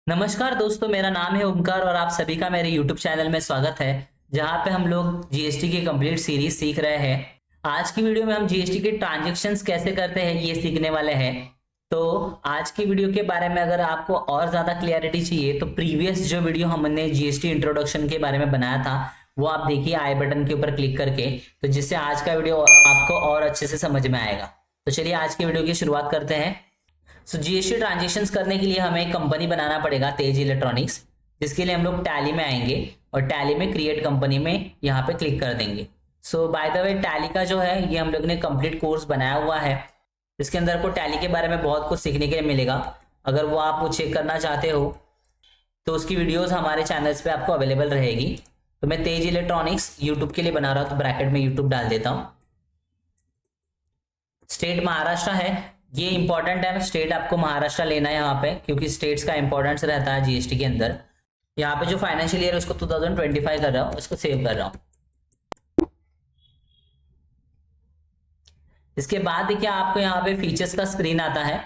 नमस्कार दोस्तों, मेरा नाम है ओमकार और आप सभी का मेरे YouTube चैनल में स्वागत है। जहां पे हम लोग जीएसटी की कंप्लीट सीरीज सीख रहे हैं। आज की वीडियो में हम जीएसटी के ट्रांजैक्शंस कैसे करते हैं ये सीखने वाले हैं। तो आज की वीडियो के बारे में अगर आपको और ज्यादा क्लियरिटी चाहिए तो प्रीवियस जो वीडियो हमने जीएसटी इंट्रोडक्शन के बारे में बनाया था वो आप देखिए आई बटन के ऊपर क्लिक करके, तो जिससे आज का वीडियो आपको और अच्छे से समझ में आएगा। तो चलिए आज की वीडियो की शुरुआत करते हैं। सो जीएसटी ट्रांजेक्शन्स करने के लिए हमें एक कंपनी बनाना पड़ेगा, तेज इलेक्ट्रॉनिक्स, जिसके लिए हम लोग टैली में आएंगे और टैली में क्रिएट कंपनी में यहाँ पे क्लिक कर देंगे। सो बाय द वे टैली का जो है ये हम लोग ने कंप्लीट कोर्स बनाया हुआ है। इसके अंदर आपको टैली के बारे में बहुत कुछ सीखने के लिए मिलेगा। अगर वो आप चेक करना चाहते हो तो उसकी वीडियोस हमारे चैनल्स पे आपको अवेलेबल रहेगी। तो मैं तेज इलेक्ट्रॉनिक्स यूट्यूब के लिए बना रहा हूँ, तो ब्रैकेट में यूट्यूब डाल देता हूँ। स्टेट महाराष्ट्र है, ये इंपॉर्टेंट है। स्टेट आपको महाराष्ट्र लेना है यहाँ पे, क्योंकि स्टेट्स का इंपॉर्टेंस रहता है जीएसटी के अंदर। यहाँ पे जो फाइनेंशियल ईयर है उसको 2025 कर रहा हूँ, इसको सेव कर रहा हूँ। इसके बाद देखिए आपको यहाँ पे फीचर्स का स्क्रीन आता है।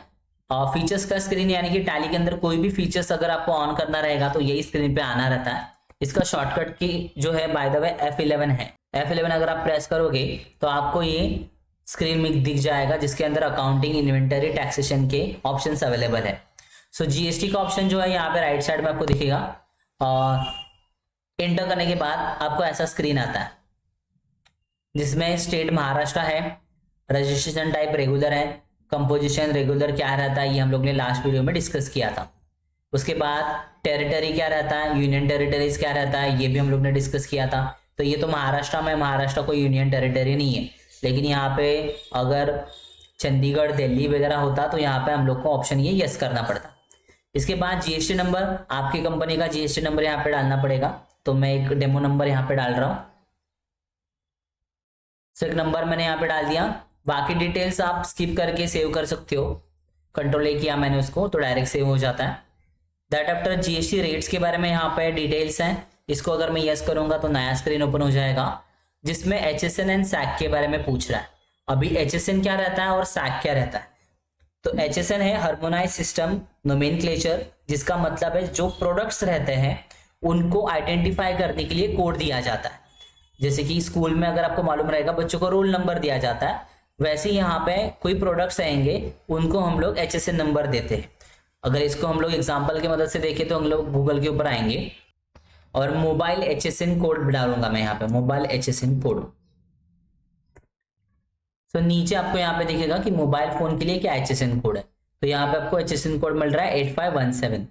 और फीचर्स का स्क्रीन यानी कि टैली के अंदर कोई भी फीचर्स अगर आपको ऑन करना रहेगा तो यही स्क्रीन पे आना रहता है। इसका शॉर्टकट की जो है बाय द वे F11 है। F11 अगर आप प्रेस करोगे तो आपको ये स्क्रीन में दिख जाएगा, जिसके अंदर अकाउंटिंग, इन्वेंटरी, टैक्सेशन के ऑप्शंस अवेलेबल है। सो जीएसटी का ऑप्शन जो है यहाँ पे राइट साइड में आपको दिखेगा। और एंटर करने के बाद आपको ऐसा स्क्रीन आता है, जिसमें स्टेट महाराष्ट्र है, रजिस्ट्रेशन टाइप रेगुलर है, कंपोजिशन रेगुलर क्या रहता है ये हम लोग ने लास्ट वीडियो में डिस्कस किया था। उसके बाद टेरिटरी क्या रहता है, यूनियन टेरिटरीज क्या रहता है ये भी हम लोग ने डिस्कस किया था। तो ये तो महाराष्ट्र में, महाराष्ट्र कोई यूनियन टेरिटरी नहीं है, लेकिन यहाँ पे अगर चंडीगढ़, दिल्ली वगैरह होता तो यहाँ पे हम लोग को ऑप्शन ये यस करना पड़ता। इसके बाद जीएसटी नंबर, आपकी कंपनी का जीएसटी नंबर यहाँ पे डालना पड़ेगा। तो मैं एक डेमो नंबर यहाँ पे डाल रहा हूँ। एक नंबर मैंने यहाँ पे डाल दिया। बाकी डिटेल्स आप स्किप करके सेव कर सकते हो। कंट्रोल ए किया मैंने उसको तो डायरेक्ट सेव हो जाता है। दैट आफ्टर जीएसटी रेट्स के बारे में यहाँ पे डिटेल्स हैं। इसको अगर मैं यस करूंगा तो नया स्क्रीन ओपन हो जाएगा, जिसमें HSN एंड सैक के बारे में पूछ रहा है। अभी HSN क्या रहता है और सैक क्या रहता है। तो HSN है हार्मोनाइज सिस्टम नोमेनक्लेचर, जिसका मतलब है जो प्रोडक्ट्स रहते हैं उनको आइडेंटिफाई करने के लिए कोड दिया जाता है। जैसे कि स्कूल में अगर आपको मालूम रहेगा बच्चों को रोल नंबर दिया जाता है, वैसे यहाँ पे कोई प्रोडक्ट्स आएंगे उनको हम लोग HSN नंबर देते हैं। अगर इसको हम लोग एग्जाम्पल की मदद से देखें तो हम लोग गूगल के ऊपर आएंगे और मोबाइल HSN कोड डालूंगा मैं यहाँ पे, मोबाइल HSN कोड। तो नीचे आपको यहाँ पे दिखेगा कि मोबाइल फोन के लिए क्या HSN कोड है। तो यहाँ पे आपको HSN कोड मिल रहा है 8517।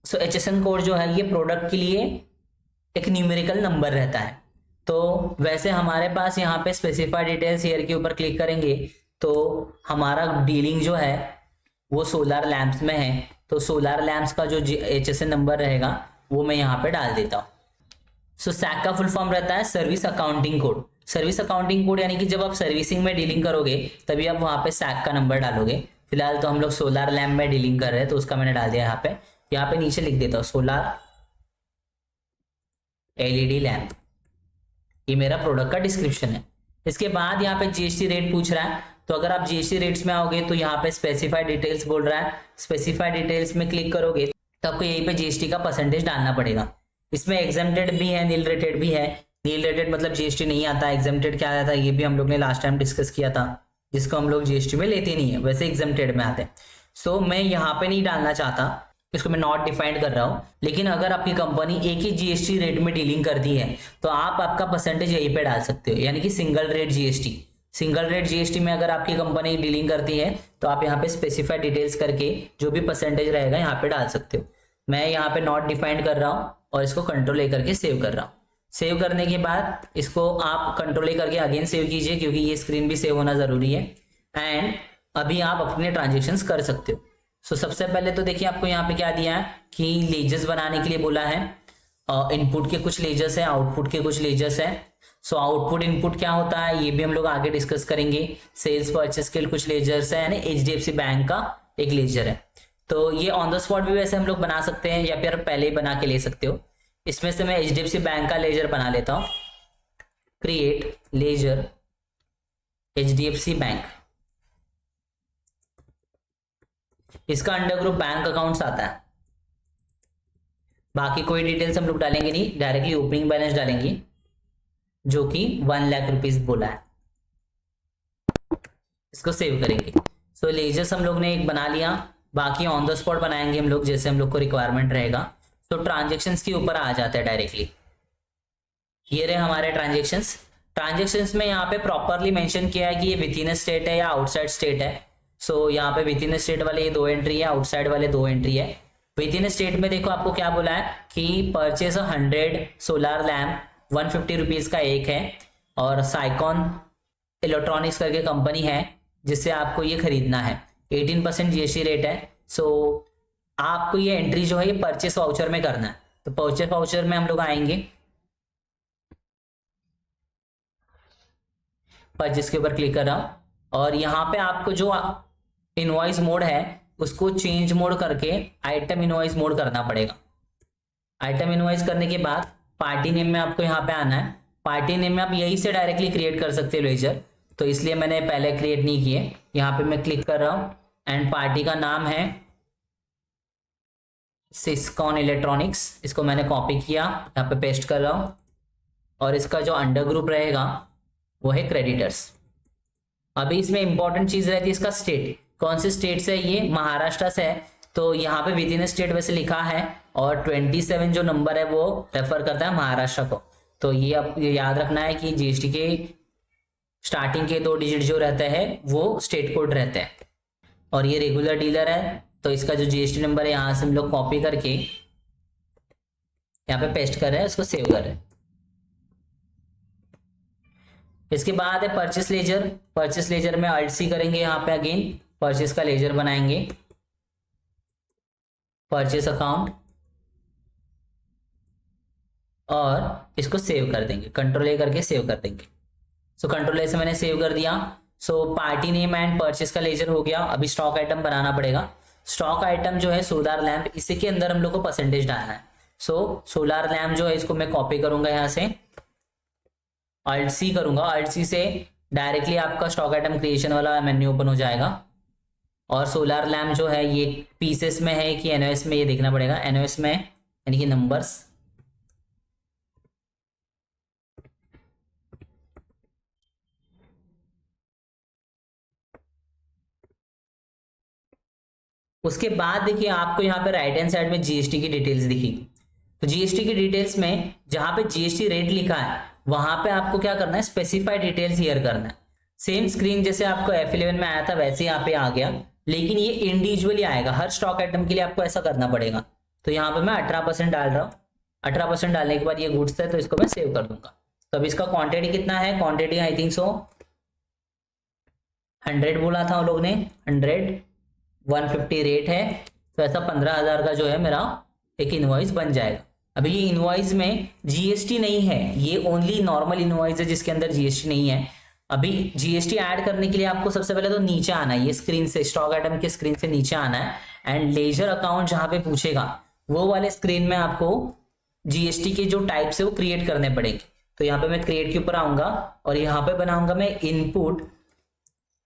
सो HSN कोड जो है ये प्रोडक्ट के लिए एक न्यूमेरिकल नंबर रहता है। तो वैसे हमारे पास यहाँ पे स्पेसिफाई डिटेल्स ईयर के ऊपर क्लिक करेंगे तो हमारा डीलिंग जो है वो सोलर लैंप्स में है। तो सोलर लैंप्स का जो HSN नंबर रहेगा वो मैं यहाँ पे डाल देता हूँ। सो सैक का फुल फॉर्म रहता है service accounting code. Service accounting code यानी कि जब आप सर्विसिंग में डीलिंग करोगे तभी आप वहां पे सैक का नंबर डालोगे। फिलहाल तो हम लोग सोलर लैम्प में डीलिंग कर रहे हैं तो उसका मैंने डाल दिया यहाँ पे। यहाँ पे नीचे लिख देता हूँ सोलर LED लैम्प। ये मेरा प्रोडक्ट का डिस्क्रिप्शन है। इसके बाद यहाँ पे जीएसटी रेट पूछ रहा है। तो अगर आप जीएसटी रेट्स में आओगे तो यहाँ पे स्पेसिफाइड डिटेल्स बोल रहा है। स्पेसिफाइड डिटेल्स में क्लिक करोगे तो आपको यहीं पे जीएसटी का परसेंटेज डालना पड़ेगा। इसमें एग्जेम्प्टेड भी है, नील रेटेड भी है। नील रेटेड मतलब जीएसटी नहीं आता। एग्जेम्प्टेड क्या आता है ये भी हम लोग ने लास्ट टाइम डिस्कस किया था, जिसको हम लोग जीएसटी में लेते नहीं है, वैसे एग्जेम्प्टेड में आते हैं। सो मैं यहाँ पे नहीं डालना चाहता, इसको मैं नॉट डिफाइंड कर रहा हूँ। लेकिन अगर आपकी कंपनी एक ही जीएसटी रेट में डीलिंग करती है तो आप आपका परसेंटेज यहीं पे डाल सकते हो, यानी कि single rate GST. Single rate GST में अगर आपकी कंपनी डीलिंग करती है तो आप यहाँ पे स्पेसिफाइड डिटेल्स करके जो भी परसेंटेज रहेगा यहाँ पे डाल सकते हो। मैं यहाँ पे नॉट डिफाइंड कर रहा हूँ और इसको कंट्रोल ए करके सेव कर रहा हूँ। सेव करने के बाद इसको आप कंट्रोल ए करके अगेन सेव कीजिए, क्योंकि ये स्क्रीन भी सेव होना जरूरी है। एंड अभी आप अपने ट्रांजेक्शन्स कर सकते हो। सो सबसे पहले तो देखिए आपको यहाँ पे क्या दिया है कि लेजर्स बनाने के लिए बोला है। इनपुट के कुछ लेजर्स है, आउटपुट के कुछ लेजर्स है। सो आउटपुट इनपुट क्या होता है ये भी हम लोग आगे डिस्कस करेंगे। सेल्स परचेस के कुछ लेजर्स है, यानी HDFC बैंक का एक लेजर है। तो ये ऑन द स्पॉट भी वैसे हम लोग बना सकते हैं या फिर पहले ही बना के ले सकते हो। इसमें से मैं HDFC बैंक का लेजर बना लेता हूँ। Create ledger HDFC bank. इसका अंडर ग्रुप बैंक अकाउंट्स आता है। बाकी कोई डिटेल्स हम लोग डालेंगे नहीं, डायरेक्टली ओपनिंग बैलेंस डालेंगे जो कि 1 लाख रुपीज बोला है। इसको सेव करेंगे। सो लेजर्स हम लोग ने एक बना लिया, बाकी ऑन द स्पॉट बनाएंगे हम लोग जैसे हम लोग को रिक्वायरमेंट रहेगा। तो ट्रांजेक्शन्स के ऊपर आ जाते हैं डायरेक्टली। ये रहे हमारे ट्रांजेक्शन्स में यहाँ पे प्रॉपरली मेंशन किया है कि ये विद इन स्टेट है या आउटसाइड स्टेट है। सो यहाँ पे विद इन स्टेट वाले ये 2 एंट्री है, आउटसाइड वाले 2 एंट्री है। विद इन स्टेट में देखो आपको क्या बोला है कि परचेज 100 सोलर लैम्प 150 रुपीज का एक है, और साइकॉन इलेक्ट्रॉनिक्स करके कंपनी है जिससे आपको ये खरीदना है। 18% जीएसटी रेट है। सो आपको ये एंट्री जो है ये परचेस वाउचर में करना है। तो परचेस वाउचर में हम लोग आएंगे, परचेस के ऊपर क्लिक कर रहा हूं, और यहाँ पे आपको जो इनवॉइस मोड है उसको चेंज मोड करके आइटम इनवॉइस मोड करना पड़ेगा। आइटम इनवॉइस करने के बाद पार्टी नेम में आपको यहाँ पे आना है। पार्टी नेम में आप यहीं से डायरेक्टली क्रिएट कर सकते हो लेजर, तो इसलिए मैंने पहले क्रिएट नहीं किए। यहाँ पे मैं क्लिक कर रहा हूँ एंड पार्टी का नाम है सिस्कॉन इलेक्ट्रॉनिक्स। इसको मैंने कॉपी किया, यहाँ पे पेस्ट कर रहा हूँ, और इसका जो अंडर ग्रुप रहेगा वो है क्रेडिटर्स। अभी इसमें इंपॉर्टेंट चीज रहती है इसका स्टेट, कौन से स्टेट से ये महाराष्ट्र से है। तो यहाँ पे विद इन स्टेट वैसे लिखा है, और 27 जो नंबर है वो रेफर करता है महाराष्ट्र को। तो ये अब याद रखना है कि जीएसटी के स्टार्टिंग के 2 डिजिट जो रहते हैं वो स्टेट कोड रहते हैं। और ये रेगुलर डीलर है, तो इसका जो जीएसटी नंबर है यहाँ से हम लोग कॉपी करके यहाँ पे पेस्ट कर रहे हैं, उसको सेव कर रहे हैं। इसके बाद है परचेस लेजर। परचेस लेजर में अल्ट सी करेंगे, यहाँ पे अगेन परचेस का लेजर बनाएंगे, परचेस अकाउंट, और इसको सेव कर देंगे, कंट्रोल ए करके सेव कर देंगे। सो कंट्रोल ए से मैंने सेव कर दिया। सो पार्टी नेम एंड परचेस का लेजर हो गया। अभी स्टॉक आइटम बनाना पड़ेगा। स्टॉक आइटम जो है सोलर लैंप, इसी के अंदर हम लोग को परसेंटेज डालना है। सो सोलर लैंप जो है इसको मैं कॉपी करूंगा, यहाँ से अल्ट सी करूंगा। अल्ट सी से डायरेक्टली आपका स्टॉक आइटम क्रिएशन वाला मेन्यू ओपन हो जाएगा। और सोलर लैम्प जो है ये पीसेस में है कि एनओएस में, ये देखना पड़ेगा। एनओएस में यानी कि नंबर्स, उसके बाद देखिए आपको यहाँ पे राइट हैंड साइड में जीएसटी की डिटेल्स दिखेगी। तो जीएसटी की डिटेल्स में जहां पे जीएसटी रेट लिखा है वहां पे आपको क्या करना है, स्पेसिफाई डिटेल्स हियर करना है। सेम स्क्रीन जैसे आपको F11 में आया था वैसे यहाँ पे आ गया, लेकिन ये इंडिविजुअली आएगा। हर स्टॉक आइटम के लिए आपको ऐसा करना पड़ेगा। तो यहाँ पे मैं 18% डाल रहा हूँ। 18% डालने के बाद ये गुड्स है, तो इसको मैं सेव कर दूंगा। तो अब इसका क्वांटिटी कितना है, क्वांटिटी आई थिंक सो 100 बोला था उन लोग ने, 100, 150 रेट है, तो ऐसा 15,000 का जो है मेरा एक इनवॉइस बन जाएगा। अभी ये इनवॉइस में जीएसटी नहीं है, ये ओनली नॉर्मल इनवॉइस है जिसके अंदर जीएसटी नहीं है। अभी जीएसटी ऐड करने के लिए आपको सबसे पहले तो नीचे आना है, ये स्क्रीन से, स्टॉक आइटम के स्क्रीन से नीचे आना है, एंड लेजर अकाउंट जहां पे पूछेगा वो वाले स्क्रीन में आपको जीएसटी के जो टाइप्स है वो क्रिएट करने पड़ेंगे। तो यहाँ पे मैं क्रिएट के ऊपर आऊंगा और यहाँ पे बनाऊंगा मैं इनपुट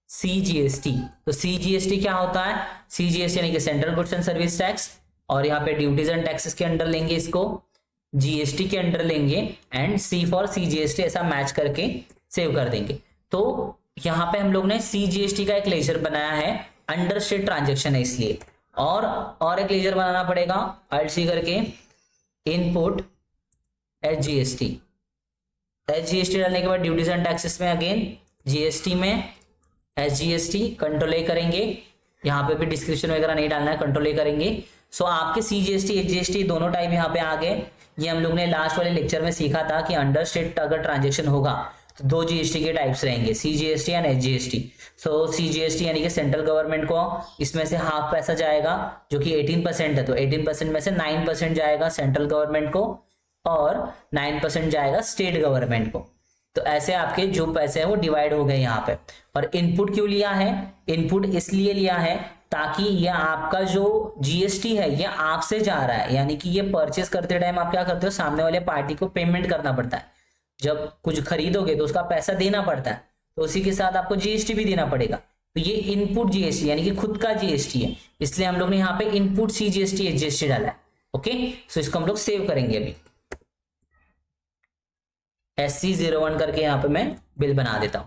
CGST। तो CGST क्या होता है, CGST यानी कि central goods and service tax, और यहाँ पे ड्यूटीज एंड टैक्सेस के अंडर लेंगे इसको, GST के अंडर लेंगे, एंड C फॉर CGST ऐसा मैच करके सेव कर देंगे। तो यहाँ पे हम लोग ने CGST का एक लेजर बनाया है, अंडर स्टेट ट्रांजेक्शन है इसलिए, और एक लेजर बनाना पड़ेगा अल्ट सी करके, इनपुट SGST। SGST डालने के बाद ड्यूटीज एंड टैक्सेस में अगेन GST में SGST, कंट्रोल ए करेंगे। यहाँ पे भी डिस्क्रिप्शन वगैरह नहीं डालना है, कंट्रोल ए करेंगे। सो आपके CGST SGST दोनों टाइप यहाँ पे आ गए। ये हम लोग ने लास्ट वाले लेक्चर में सीखा था कि अंडर स्टेट अगर ट्रांजेक्शन होगा तो 2 GST के टाइप्स रहेंगे, CGST and SGST। So CGST यानी कि सेंट्रल गवर्नमेंट को इसमें से हाफ पैसा जाएगा जो कि 18% है, तो 18% में से 9% जाएगा सेंट्रल गवर्नमेंट को और 9% जाएगा स्टेट गवर्नमेंट को। तो ऐसे आपके जो पैसे हैं वो डिवाइड हो गए यहाँ पे। और इनपुट क्यों लिया है, इनपुट इसलिए लिया है ताकि ये आपका जो GST है ये आपसे जा रहा है, यानी कि ये परचेस करते टाइम आप क्या करते हो, सामने वाले पार्टी को पेमेंट करना पड़ता है। जब कुछ खरीदोगे तो उसका पैसा देना पड़ता है, तो उसी के साथ आपको GST भी देना पड़ेगा। तो ये इनपुट GST यानी कि खुद का GST है, इसलिए हम लोग ने यहाँ पे इनपुट CGST SGST डाला है। ओके, सो इसको हम लोग सेव करेंगे अभी। SC01 करके यहाँ पे मैं बिल बना देता हूं।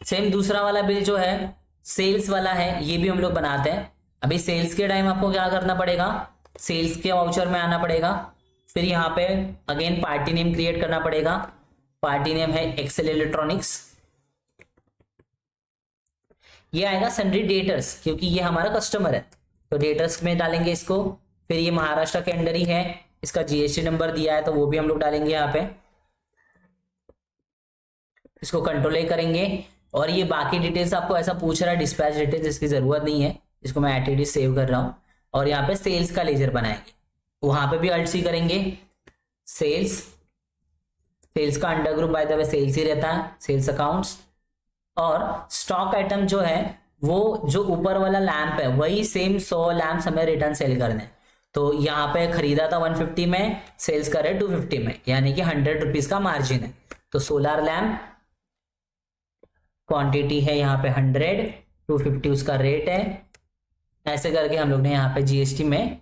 सेम दूसरा वाला बिल जो है सेल्स वाला है, ये भी हम लोग बनाते हैं। अभी सेल्स के टाइम आपको क्या करना पड़ेगा, सेल्स के वाउचर में आना पड़ेगा, फिर यहाँ पे अगेन पार्टी नेम क्रिएट करना पड़ेगा। पार्टी नेम है एक्सेल इलेक्ट्रॉनिक्स। ये आएगा सन्ड्री डेटर्स, क्योंकि ये हमारा कस्टमर है तो डेटर्स में डालेंगे इसको। फिर ये महाराष्ट्र के अंडर ही है, इसका जीएसटी नंबर दिया है तो वो भी हम लोग डालेंगे यहाँ पे। इसको कंट्रोल ए करेंगे और ये बाकी डिटेल्स आपको ऐसा पूछ रहा है डिस्पैच डिटेल्स, इसकी जरूरत नहीं है, इसको मैं एटीडी सेव कर रहा हूं। और यहाँ पे सेल्स का लेजर बनाएंगे, वहां पे भी अल्ट सी करेंगे। सेल्स, सेल्स का under group by the way sales ही रहता है, सेल्स अकाउंट्स। और स्टॉक आइटम जो है वो जो ऊपर वाला लैंप है वही सेम 100 लैंप्स हमें रिटर्न सेल करने हैं। तो यहाँ पे खरीदा था 150 में, सेल्स करे 250 में, यानी कि 100 रुपीज का मार्जिन है। तो सोलर लैंप क्वांटिटी है यहाँ पे 100, 250 उसका रेट है। ऐसे करके हम लोग ने यहाँ पे जीएसटी में,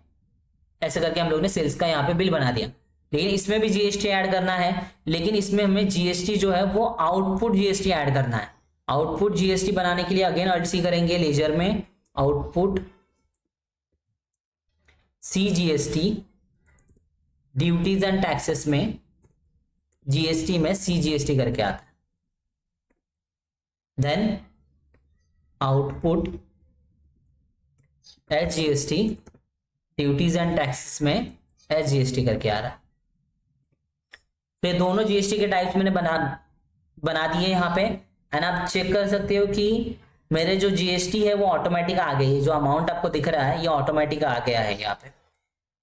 ऐसे करके हम लोग ने सेल्स का यहाँ पे बिल बना दिया। लेकिन इसमें भी जीएसटी ऐड करना है, लेकिन इसमें हमें जीएसटी जो है वो आउटपुट जीएसटी ऐड करना है। आउटपुट जीएसटी बनाने के लिए अगेन अल्ट सी करेंगे लेजर में, output CGST, duties and taxes में जीएसटी में सीजीएसटी करके आता है। Then output SGST, duties and taxes में एचजीएसटी करके आ रहा है। फिर दोनों जीएसटी के टाइप्स मैंने बना दिए यहाँ पे। एंड आप चेक कर सकते हो कि मेरे जो जीएसटी है वो ऑटोमेटिक आ गई है, जो अमाउंट आपको दिख रहा है ये ऑटोमेटिक आ गया है यहाँ पे।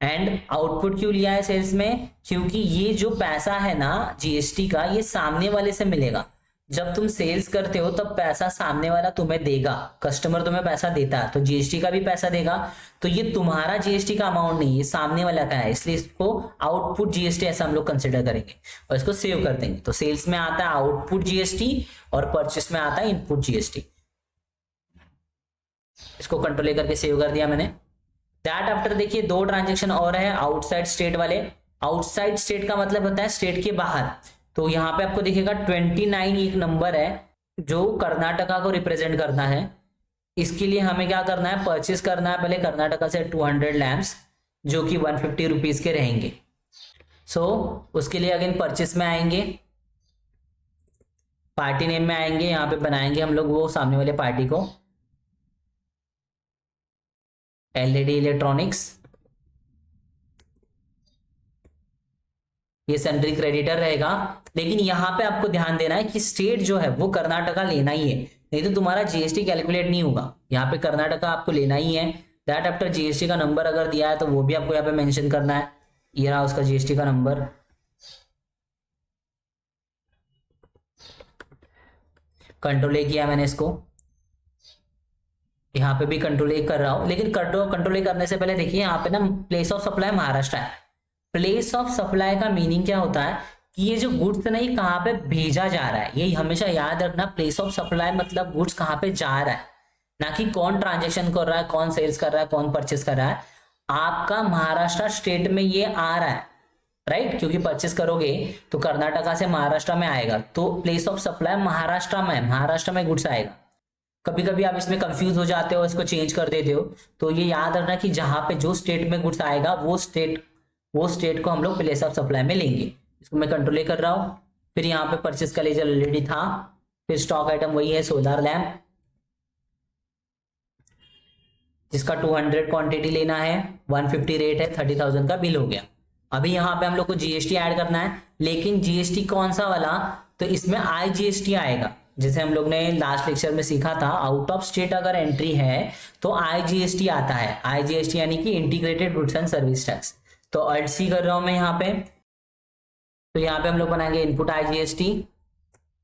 एंड आउटपुट क्यों लिया है सेल्स में, क्योंकि ये जो पैसा है ना जीएसटी का, ये सामने वाले से मिलेगा। जब तुम सेल्स करते हो तब पैसा सामने वाला तुम्हें देगा, कस्टमर तुम्हें पैसा देता है तो जीएसटी का भी पैसा देगा। तो ये तुम्हारा जीएसटी का अमाउंट नहीं, ये सामने वाला का है, इसलिए इसको आउटपुट जीएसटी ऐसा हम लोग कंसिडर करेंगे और इसको सेव कर देंगे। तो सेल्स में आता है आउटपुट जीएसटी और परचेस में आता है इनपुट जीएसटी। इसको कंट्रोल ए करके सेव कर दिया मैंने। दैट आफ्टर देखिए दो ट्रांजेक्शन और है आउटसाइड स्टेट वाले। आउटसाइड स्टेट का मतलब होता है स्टेट के बाहर। तो यहाँ पे आपको दिखेगा 29 एक नंबर है जो कर्नाटका को रिप्रेजेंट करना है। इसके लिए हमें क्या करना है, परचेस करना है पहले कर्नाटका से 200 लैम्प्स जो कि 150 रुपीज के रहेंगे। सो उसके लिए अगेन परचेस में आएंगे, पार्टी नेम में आएंगे, यहाँ पे बनाएंगे हम लोग वो सामने वाले पार्टी को एलईडी इलेक्ट्रॉनिक्स। ये सेंट्री क्रेडिटर रहेगा, लेकिन यहाँ पे आपको ध्यान देना है कि स्टेट जो है वो कर्नाटका लेना ही है, नहीं तो तुम्हारा जीएसटी कैलकुलेट नहीं होगा। यहाँ पे कर्नाटका आपको लेना ही है। दैट आफ्टर जीएसटी का नंबर अगर दिया है तो वो भी आपको यहाँ पे मेंशन करना है। ये रहा उसका जीएसटी का नंबर। कंट्रोल ए किया मैंने इसको, यहाँ पे भी कंट्रोल ए कर रहा हूं, लेकिन कंट्रोल ए करने से पहले देखिए यहाँ पे ना प्लेस ऑफ सप्लाई महाराष्ट्र है। प्लेस ऑफ सप्लाई का मीनिंग क्या होता है कि ये जो गुड्स है ना ये कहाँ पे भेजा जा रहा है, ये हमेशा याद रखना। प्लेस ऑफ सप्लाई मतलब गुड्स कहाँ पे जा रहा है, ना कि कौन ट्रांजेक्शन कर रहा है, कौन सेल्स कर रहा है, कौन परचेस कर रहा है। आपका महाराष्ट्र स्टेट में ये आ रहा है, राइट, क्योंकि परचेस करोगे तो कर्नाटका से महाराष्ट्र में आएगा, तो प्लेस ऑफ सप्लाई महाराष्ट्र में है, महाराष्ट्र में गुड्स आएगा। कभी कभी आप इसमें कंफ्यूज हो जाते हो, इसको चेंज कर देते हो, तो ये याद रखना कि जहां पे जो स्टेट में गुड्स आएगा वो स्टेट को हम लोग प्लेस ऑफ सप्लाई में लेंगे। इसको मैं कंट्रोल ए कर रहा हूं। फिर यहाँ पे परचेस का लेजर ऑलरेडी था। फिर स्टॉक आइटम वही है सोलर लैंप जिसका 200 क्वांटिटी लेना है, 150 रेट है, 30,000 का बिल हो गया। अभी यहाँ पे हम लोग को जीएसटी ऐड करना है, लेकिन जीएसटी कौन सा वाला, तो इसमें आईजीएसटी आएगा। जैसे हम लोग ने लास्ट लेक्चर में सीखा था, आउट ऑफ स्टेट अगर एंट्री है तो आईजीएसटी आता है। आईजीएसटी यानी कि integrated goods and service tax. तो अल्ट सी कर रहा हूं मैं यहाँ पे। तो यहाँ पे हम लोग बनाएंगे input IGST,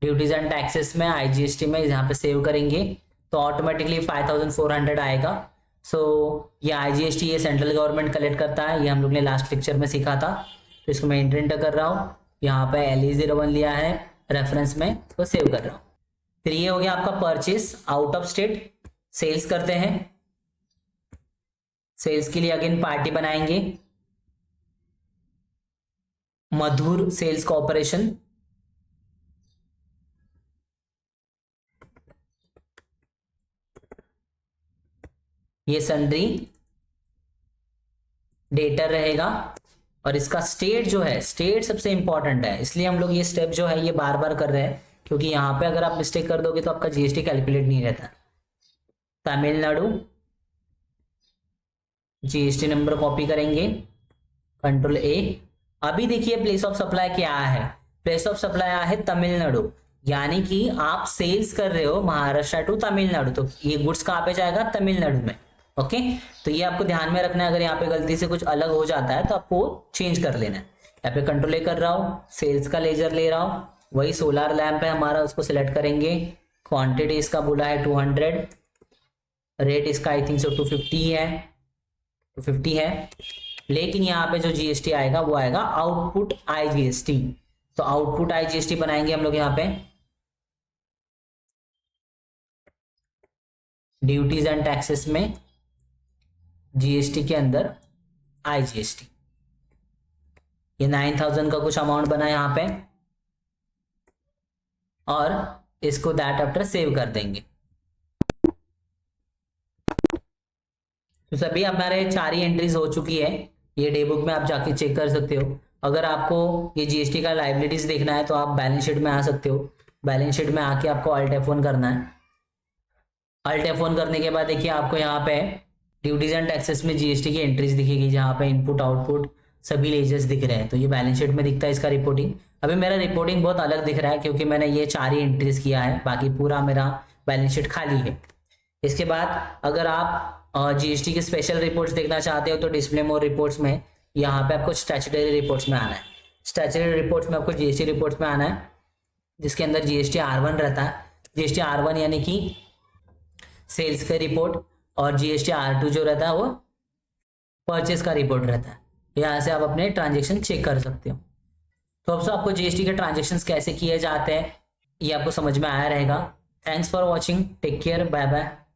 duties and taxes में आईजीएसटी में यहाँ पे सेव करेंगे तो ऑटोमेटिकली 5400 आएगा। सो ये आईजीएसटी ये सेंट्रल गवर्नमेंट कलेक्ट करता है, ये हम लोग ने लास्ट लेक्चर में सीखा था। तो इसको मैं एंटर कर रहा हूँ, यहाँ पे LE01 लिया है रेफरेंस में, तो सेव कर रहा हूँ। फिर ये हो गया आपका purchase out of state. Sales करते हैं, सेल्स के लिए अगेन पार्टी बनाएंगे, मधुर सेल्स कॉर्पोरेशन, ये सन्ड्री डेटर रहेगा। और इसका स्टेट जो है, स्टेट सबसे इंपॉर्टेंट है, इसलिए हम लोग ये स्टेप जो है ये बार बार कर रहे हैं, क्योंकि यहाँ पे अगर आप मिस्टेक कर दोगे तो आपका जीएसटी कैलकुलेट नहीं रहता। तमिलनाडु, जीएसटी नंबर कॉपी करेंगे, कंट्रोल ए। अभी देखिए प्लेस ऑफ सप्लाई क्या है, प्लेस ऑफ सप्लाई आया है तमिलनाडु, यानी कि आप सेल्स कर रहे हो महाराष्ट्र टू तमिलनाडु, तो ये गुड्स कहाँ पे जाएगा, तमिलनाडु में। ओके, तो ये आपको ध्यान में रखना है, अगर यहाँ पे गलती से कुछ अलग हो जाता है तो आपको चेंज कर लेना है। यहाँ पे कंट्रोल ए कर रहा हूँ, सेल्स का लेजर ले रहा हूँ, वही सोलर लैंप है हमारा, उसको सिलेक्ट करेंगे। क्वांटिटी इसका बोला है 200, रेट इसका आई थिंक सो 250 है, 250 है। लेकिन यहाँ पे जो जीएसटी आएगा वो आएगा आउटपुट आईजीएसटी, तो आउटपुट आईजीएसटी बनाएंगे हम लोग यहाँ पे। ड्यूटीज एंड टैक्सेस में जीएसटी के अंदर आईजीएसटी, ये 9000 का कुछ अमाउंट बना यहाँ पे, और इसको दैट आफ्टर सेव कर देंगे। तो सभी हमारे 4 ही एंट्रीज हो चुकी है, ये डे बुक में आप जाके चेक कर सकते हो। अगर आपको ये जीएसटी का लायबिलिटीज देखना है तो आप बैलेंस शीट में आ सकते हो, बैलेंस शीट में आके आपको अल्ट F1 करना है। अल्ट F1 करने के बाद देखिए आपको यहाँ पे ड्यूटीज एंड टैक्सेस में जीएसटी की एंट्रीज दिखेगी, जहाँ पे इनपुट आउटपुट सभी लेजर्स दिख रहे हैं, तो ये बैलेंस शीट में दिखता है इसका रिपोर्टिंग। अभी मेरा रिपोर्टिंग बहुत अलग दिख रहा है क्योंकि मैंने ये 4 ही एंट्रीज किया है, बाकी पूरा मेरा बैलेंस शीट खाली है। इसके बाद अगर आप जीएसटी की स्पेशल रिपोर्ट्स देखना चाहते हो तो डिस्प्ले मोर रिपोर्ट्स में यहाँ पे आपको स्टैट्यूटरी रिपोर्ट्स में आना है। स्टैट्यूटरी रिपोर्ट्स में आपको जीएसटी रिपोर्ट्स में आना है, जिसके अंदर जीएसटी R1 रहता है। जीएसटी R1 यानी कि सेल्स का रिपोर्ट, और जीएसटी R2 जो रहता है वो परचेस का रिपोर्ट रहता है। यहाँ से आप अपने ट्रांजेक्शन चेक कर सकते हो। तो अब आपको जीएसटी के ट्रांजेक्शन्स कैसे किए जाते हैं ये आपको समझ में आया रहेगा। Thanks for watching, take care, bye bye.